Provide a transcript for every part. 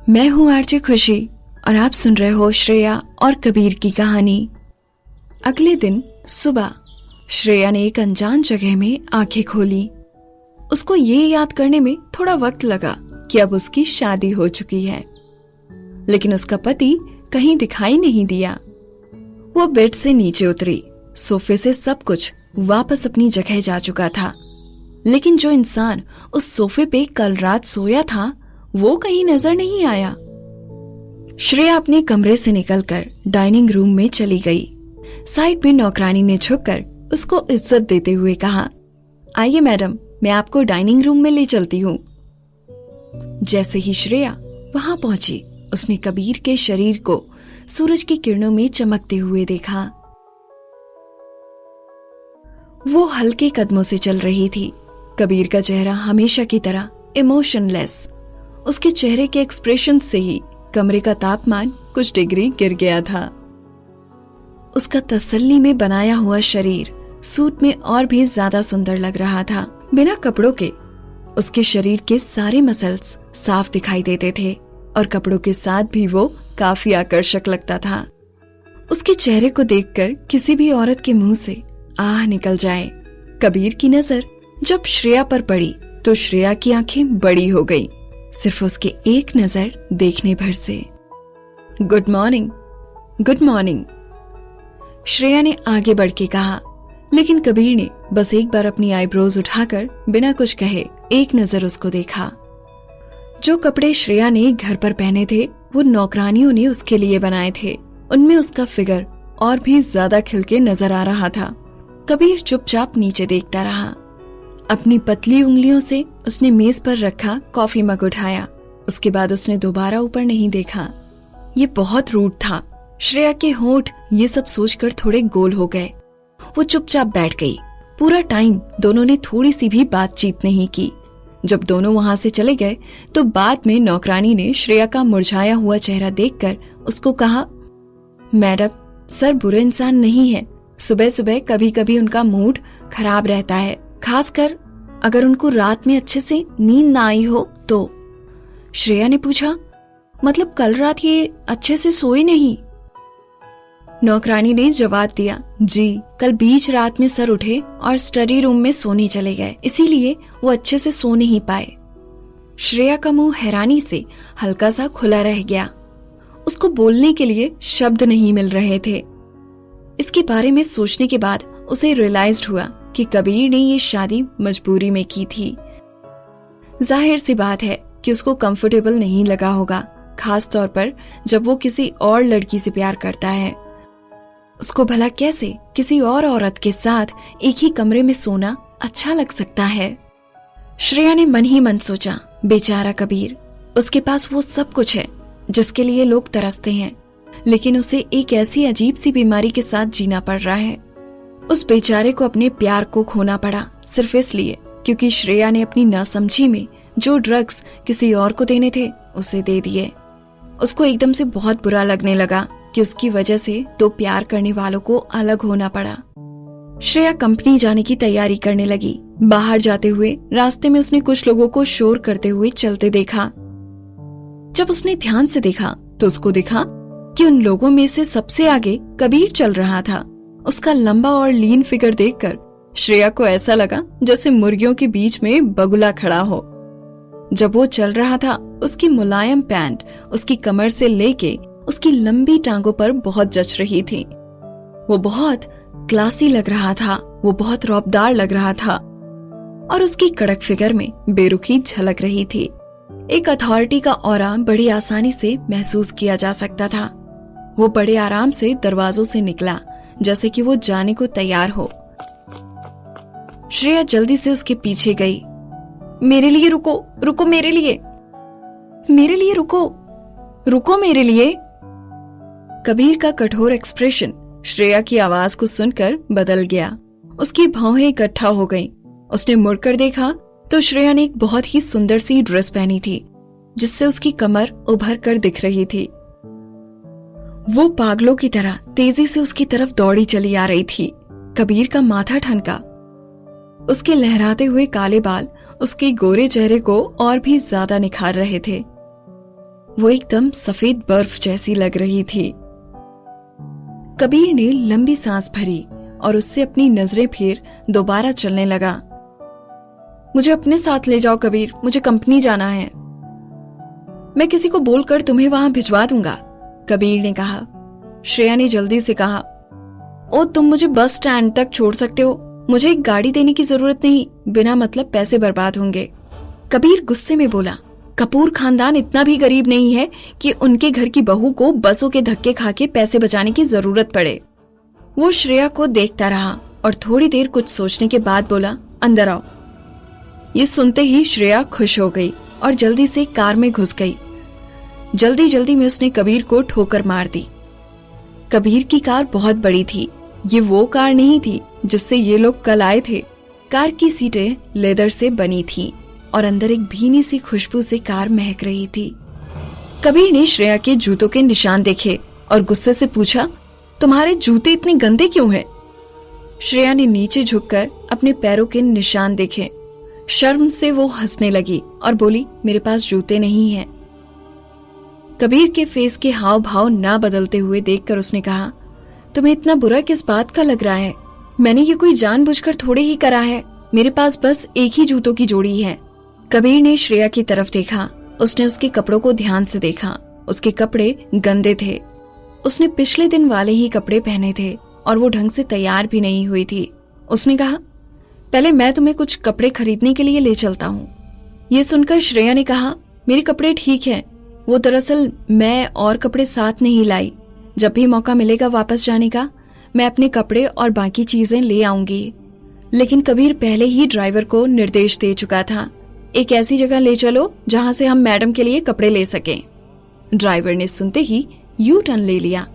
मैं हूँ आरजे खुशी और आप सुन रहे हो श्रेया और कबीर की कहानी। अगले दिन सुबह श्रेया ने एक अनजान जगह में आंखें खोली। उसको ये याद करने में थोड़ा वक्त लगा कि अब उसकी शादी हो चुकी है, लेकिन उसका पति कहीं दिखाई नहीं दिया। वो बेड से नीचे उतरी। सोफे से सब कुछ वापस अपनी जगह जा चुका था, लेकिन जो इंसान उस सोफे पे कल रात सोया था वो कहीं नजर नहीं आया। श्रेया अपने कमरे से निकलकर डाइनिंग रूम में चली गई। साइड में नौकरानी ने झुककर उसको इज्जत देते हुए कहा, आइए मैडम, मैं आपको डाइनिंग रूम में ले चलती हूँ। जैसे ही श्रेया वहां पहुंची, उसने कबीर के शरीर को सूरज की किरणों में चमकते हुए देखा। वो हल्के कदमों से चल रही थी। कबीर का चेहरा हमेशा की तरह इमोशनलेस। उसके चेहरे के एक्सप्रेशन से ही कमरे का तापमान कुछ डिग्री गिर गया था। उसका तसल्ली में बनाया हुआ शरीर सूट में और भी ज्यादा सुंदर लग रहा था। बिना कपड़ों के उसके शरीर के सारे मसल्स साफ दिखाई देते थे और कपड़ों के साथ भी वो काफी आकर्षक लगता था। उसके चेहरे को देखकर किसी भी औरत के मुंह से आह निकल जाए। कबीर की नजर जब श्रेया पर पड़ी तो श्रेया की आंखें बड़ी हो गई, सिर्फ उसके एक नजर देखने भर से। Good morning, good morning, Shreya ने आगे बढ़ के कहा, लेकिन कबीर ने बस एक बार अपनी आईब्रोज उठाकर बिना कुछ कहे एक नजर उसको देखा। जो कपड़े श्रेया ने घर पर पहने थे वो नौकरानियों ने उसके लिए बनाए थे। उनमें उसका फिगर और भी ज्यादा खिलके नजर आ रहा था। कबीर चुपचाप नीचे देखता रहा। अपनी पतली उंगलियों से उसने मेज पर रखा कॉफी मग उठाया। उसके बाद उसने दोबारा ऊपर नहीं देखा। ये बहुत रूड था। श्रेया के होंठ ये सब सोचकर थोड़े गोल हो गए। वो चुपचाप बैठ गई। पूरा टाइम दोनों ने थोड़ी सी भी बातचीत नहीं की। जब दोनों वहां से चले गए तो बाद में नौकरानी ने श्रेया का मुरझाया हुआ चेहरा देखकर उसको कहा, मैडम, सर बुरे इंसान नहीं है। सुबह सुबह कभी कभी उनका मूड खराब रहता है, खासकर अगर उनको रात में अच्छे से नींद ना आई हो तो। श्रेया ने पूछा, मतलब कल रात ये अच्छे से सोए नहीं? नौकरानी ने जवाब दिया, जी, कल बीच रात में सर उठे और स्टडी रूम में सोने चले गए, इसीलिए वो अच्छे से सो नहीं पाए। श्रेया का मुंह हैरानी से हल्का सा खुला रह गया। उसको बोलने के लिए शब्द नहीं मिल रहे थे। इसके बारे में सोचने के बाद उसे रियलाइज्ड हुआ कि कबीर ने ये शादी मजबूरी में की थी। जाहिर सी बात है कि उसको कंफर्टेबल नहीं लगा होगा, खास तौर पर जब वो किसी और लड़की से प्यार करता है। उसको भला कैसे किसी और औरत के साथ एक ही कमरे में सोना अच्छा लग सकता है? श्रेया ने मन ही मन सोचा, बेचारा कबीर, उसके पास वो सब कुछ है जिसके लिए लोग तरसते हैं, लेकिन उसे एक ऐसी अजीब सी बीमारी के साथ जीना पड़ रहा है। उस बेचारे को अपने प्यार को खोना पड़ा सिर्फ इसलिए क्योंकि श्रेया ने अपनी नासमझी में जो ड्रग्स किसी और को देने थे उसे दे दिए। उसको एकदम से बहुत बुरा लगने लगा कि उसकी वजह से दो प्यार करने वालों को अलग होना पड़ा। श्रेया कंपनी जाने की तैयारी करने लगी। बाहर जाते हुए रास्ते में उसने कुछ लोगों को शोर करते हुए चलते देखा। जब उसने ध्यान से देखा तो उसको दिखा कि उन लोगों में से सबसे आगे कबीर चल रहा था। उसका लंबा और लीन फिगर देखकर श्रेया को ऐसा लगा जैसे मुर्गियों के बीच में बगुला खड़ा हो। जब वो चल रहा था, उसकी मुलायम पैंट उसकी कमर से लेके उसकी लंबी टांगों पर बहुत जच रही थी। वो बहुत क्लासी लग रहा था, वो बहुत रौबदार लग रहा था और उसकी कड़क फिगर में बेरुखी झलक रही थी। एक अथॉरिटी का ऑरा बड़ी आसानी से महसूस किया जा सकता था। वो बड़े आराम से दरवाजों से निकला जैसे कि वो जाने को तैयार हो। श्रेया जल्दी से उसके पीछे गई। मेरे लिए रुको, रुको मेरे लिए, मेरे लिए रुको, रुको मेरे लिए। कबीर का कठोर एक्सप्रेशन श्रेया की आवाज को सुनकर बदल गया। उसकी भौहें इकट्ठा हो गईं। उसने मुड़कर देखा तो श्रेया ने एक बहुत ही सुंदर सी ड्रेस पहनी थी जिससे उसकी कमर उभर कर दिख रही थी। वो पागलों की तरह तेजी से उसकी तरफ दौड़ी चली आ रही थी। कबीर का माथा ठनका। उसके लहराते हुए काले बाल उसके गोरे चेहरे को और भी ज्यादा निखार रहे थे। वो एकदम सफेद बर्फ जैसी लग रही थी। कबीर ने लंबी सांस भरी और उससे अपनी नजरें फेर दोबारा चलने लगा। मुझे अपने साथ ले जाओ कबीर, मुझे कंपनी जाना है। मैं किसी को बोलकर तुम्हें वहां भिजवा दूंगा, कबीर ने कहा। श्रेया ने जल्दी से कहा, ओ तुम मुझे बस स्टैंड तक छोड़ सकते हो, मुझे एक गाड़ी देने की जरूरत नहीं, बिना मतलब पैसे बर्बाद होंगे। कबीर गुस्से में बोला, कपूर खानदान इतना भी गरीब नहीं है कि उनके घर की बहू को बसों के धक्के खा के पैसे बचाने की जरूरत पड़े। वो श्रेया को देखता रहा और थोड़ी देर कुछ सोचने के बाद बोला, अंदर आओ। ये सुनते ही श्रेया खुश हो गई और जल्दी से कार में घुस गई। जल्दी जल्दी में उसने कबीर को ठोकर मार दी। कबीर की कार बहुत बड़ी थी। ये वो कार नहीं थी जिससे ये लोग कल आए थे। कार की सीटें लेदर से बनी थी और अंदर एक भीनी सी खुशबू से कार महक रही थी। कबीर ने श्रेया के जूतों के निशान देखे और गुस्से से पूछा, तुम्हारे जूते इतने गंदे क्यों हैं? श्रेया ने नीचे झुककर अपने पैरों के निशान देखे। शर्म से वो हंसने लगी और बोली, मेरे पास जूते नहीं हैं। कबीर के फेस के हाव भाव ना बदलते हुए देखकर उसने कहा, तुम्हें इतना बुरा किस बात का लग रहा है? मैंने ये कोई जानबूझकर थोड़े ही करा है, मेरे पास बस एक ही जूतों की जोड़ी है। कबीर ने श्रेया की तरफ देखा। उसने उसके कपड़ों को ध्यान से देखा। उसके कपड़े गंदे थे। उसने पिछले दिन वाले ही कपड़े पहने थे और वो ढंग से तैयार भी नहीं हुई थी। उसने कहा, पहले मैं तुम्हें कुछ कपड़े खरीदने के लिए ले चलता हूँ। ये सुनकर श्रेया ने कहा, मेरे कपड़े ठीक हैं। वो दरअसल मैं और कपड़े साथ नहीं लाई। जब भी मौका मिलेगा वापस जाने का, मैं अपने कपड़े और बाकी चीजें ले आऊंगी। लेकिन कबीर पहले ही ड्राइवर को निर्देश दे चुका था, एक ऐसी जगह ले चलो जहां से हम मैडम के लिए कपड़े ले सकें। ड्राइवर ने सुनते ही यू टर्न ले लिया।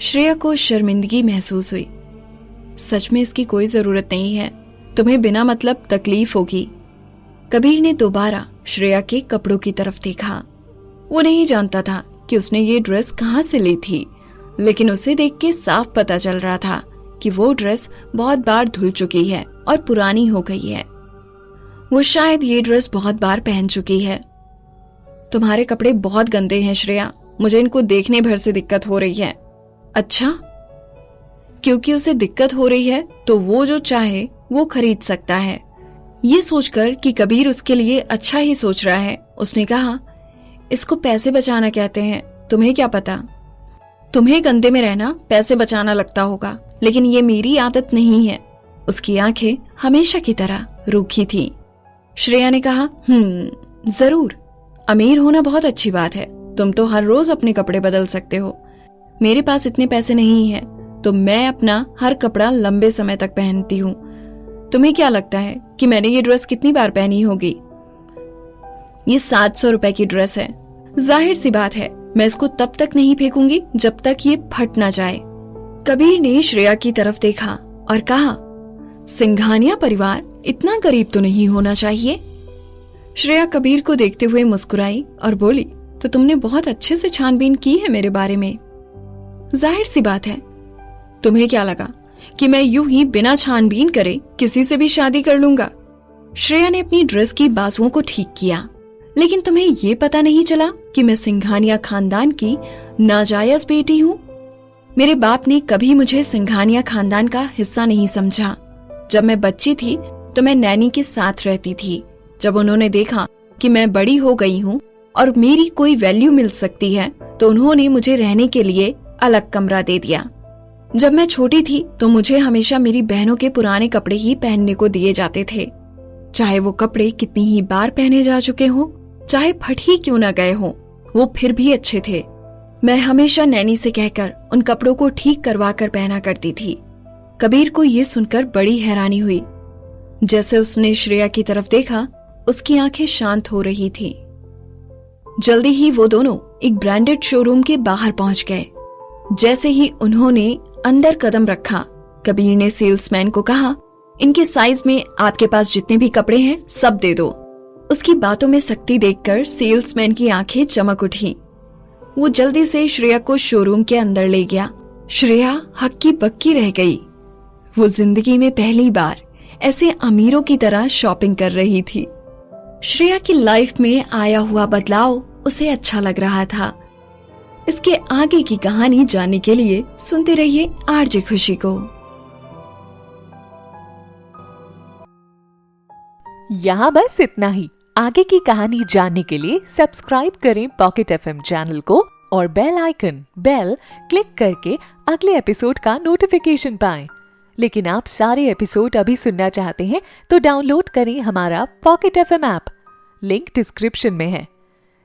श्रेया को शर्मिंदगी महसूस हुई। सच में इसकी कोई जरूरत नहीं है, तुम्हें बिना मतलब तकलीफ होगी। कबीर ने दोबारा श्रेया के कपड़ों की तरफ देखा। वो नहीं जानता था कि उसने ये ड्रेस कहाँ से ली थी, लेकिन उसे देख के साफ पता चल रहा था कि वो ड्रेस बहुत बार धुल चुकी है और पुरानी हो गई है। वो शायद ये ड्रेस बहुत बार पहन चुकी है। तुम्हारे कपड़े बहुत गंदे हैं श्रेया, मुझे इनको देखने भर से दिक्कत हो रही है। अच्छा, क्योंकि उसे दिक्कत हो रही है तो वो जो चाहे वो खरीद सकता है। ये सोचकर कि कबीर उसके लिए अच्छा ही सोच रहा है, उसने कहा, इसको पैसे बचाना कहते हैं, तुम्हें क्या पता? तुम्हें गंदे में रहना पैसे बचाना लगता होगा, लेकिन ये मेरी आदत नहीं है। उसकी आंखें हमेशा की तरह रूखी थी। श्रेया ने कहा, जरूर, अमीर होना बहुत अच्छी बात है, तुम तो हर रोज अपने कपड़े बदल सकते हो। मेरे पास इतने पैसे नहीं है, तो मैं अपना हर कपड़ा लंबे समय तक पहनती हूँ। तुम्हें क्या लगता है कि मैंने ये ड्रेस कितनी बार पहनी होगी? ये 700 रुपए की ड्रेस है। जाहिर सी बात है, मैं इसको तब तक नहीं फेंकूंगी जब तक ये फट ना जाए। कबीर ने श्रेया की तरफ देखा और कहा, सिंघानिया परिवार इतना गरीब तो नहीं होना चाहिए। श्रेया कबीर को देखते हुए मुस्कुराई और बोली, तो तुमने बहुत अच्छे से छानबीन की है मेरे बारे में। जाहिर सी बात है, तुम्हें क्या लगा कि मैं यूं ही बिना छानबीन करे किसी से भी शादी कर लूंगा? श्रेया ने अपनी ड्रेस की बाजुओं को ठीक किया। लेकिन तुम्हें ये पता नहीं चला कि मैं सिंघानिया खानदान की नाजायज बेटी हूँ? मेरे बाप ने कभी मुझे सिंघानिया खानदान का हिस्सा नहीं समझा। जब मैं बच्ची थी तो मैं नैनी के साथ रहती थी। जब उन्होंने देखा कि मैं बड़ी हो गई हूँ और मेरी कोई वैल्यू मिल सकती है, तो उन्होंने मुझे रहने के लिए अलग कमरा दे दिया। जब मैं छोटी थी तो मुझे हमेशा मेरी बहनों के पुराने कपड़े ही पहनने को दिए जाते थे, चाहे वो कपड़े कितनी ही बार पहने जा चुके हों, चाहे फट ही क्यों न गए हों, वो फिर भी अच्छे थे। मैं हमेशा नैनी से कहकर उन कपड़ों को ठीक करवा कर पहना करती थी। कबीर को ये सुनकर बड़ी हैरानी हुई। जैसे उसने श्रेया की तरफ देखा, उसकी आंखें शांत हो रही थी। जल्दी ही वो दोनों एक ब्रांडेड शोरूम के बाहर पहुंच गए। जैसे ही उन्होंने अंदर कदम रखा, कबीर ने सेल्समैन को कहा, इनके साइज में आपके पास जितने भी कपड़े हैं सब दे दो। उसकी बातों में सख्ती देखकर सेल्समैन की आंखें चमक उठी। वो जल्दी से श्रेया को शोरूम के अंदर ले गया। श्रेया हक्की बक्की रह गई। वो जिंदगी में पहली बार ऐसे अमीरों की तरह शॉपिंग कर रही थी। श्रेया की लाइफ में आया हुआ बदलाव उसे अच्छा लग रहा था। इसके आगे की कहानी जानने के लिए सुनते रहिए आरजे खुशी को। यहाँ बस इतना ही। आगे की कहानी जानने के लिए सब्सक्राइब करें पॉकेट एफएम चैनल को और बेल क्लिक करके अगले एपिसोड का नोटिफिकेशन पाएं। लेकिन आप सारे एपिसोड अभी सुनना चाहते हैं तो डाउनलोड करें हमारा pocket FM app. Link description में है,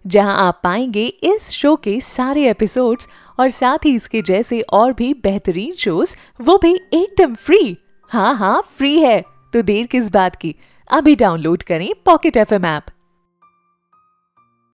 जहां आप पाएंगे इस शो के सारे एपिसोड्स और साथ ही इसके जैसे और भी बेहतरीन शोज, वो भी एकदम फ्री। हाँ, फ्री है, तो देर किस बात की, अभी डाउनलोड करें पॉकेट एफएम ऐप।